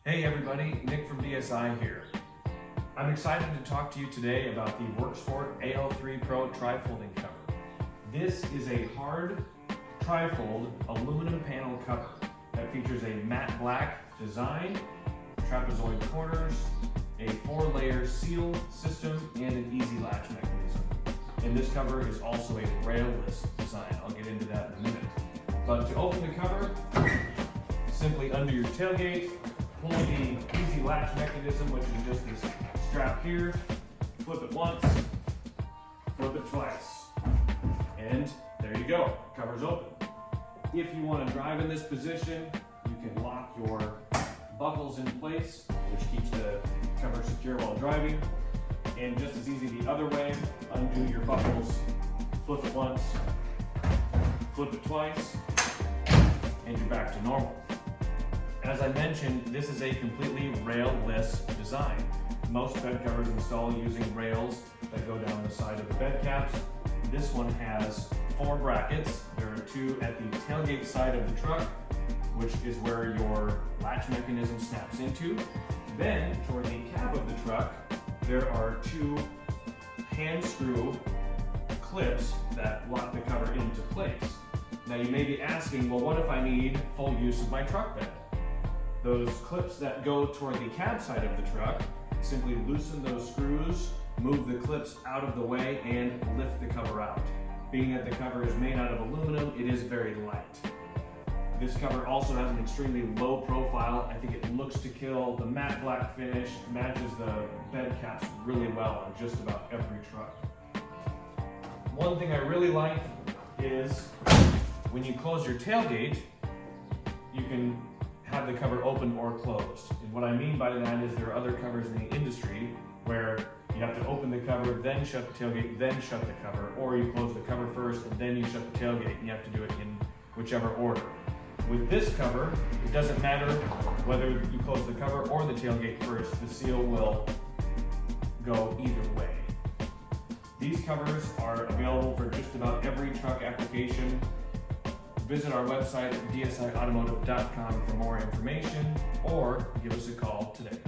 Hey everybody, Nick from DSI here. I'm excited to talk to you today about the Worksport AL3 Pro trifolding cover. This is a hard trifold aluminum panel cover that features a matte black design, trapezoid corners, a 4-layer seal system, and an easy latch mechanism. And this cover is also a rail-less design. I'll get into that in a minute. But to open the cover, simply under your tailgate, pull the easy latch mechanism, which is just this strap here, flip it once, flip it twice, and there you go, cover's open. If you want to drive in this position, you can lock your buckles in place, which keeps the cover secure while driving, and just as easy the other way, undo your buckles, flip it once, flip it twice, and you're back to normal. As I mentioned, this is a completely rail-less design. Most bed covers install using rails that go down the side of the bed caps. This one has 4 brackets. There are 2 at the tailgate side of the truck, which is where your latch mechanism snaps into. Then, toward the cab of the truck, there are 2 hand screw clips that lock the cover into place. Now you may be asking, well, what if I need full use of my truck bed? Those clips that go toward the cab side of the truck, simply loosen those screws, move the clips out of the way, and lift the cover out. Being that the cover is made out of aluminum, it is very light. This cover also has an extremely low profile. I think it looks to kill. The matte black finish matches the bed caps really well on just about every truck. One thing I really like is when you close your tailgate, you can have the cover open or closed. And what I mean by that is there are other covers in the industry where you have to open the cover, then shut the tailgate, then shut the cover, or you close the cover first and then you shut the tailgate, and you have to do it in whichever order. With this cover, it doesn't matter whether you close the cover or the tailgate first, the seal will go either way. These covers are available for just about every truck application. Visit our website at dsiautomotive.com for more information, or give us a call today.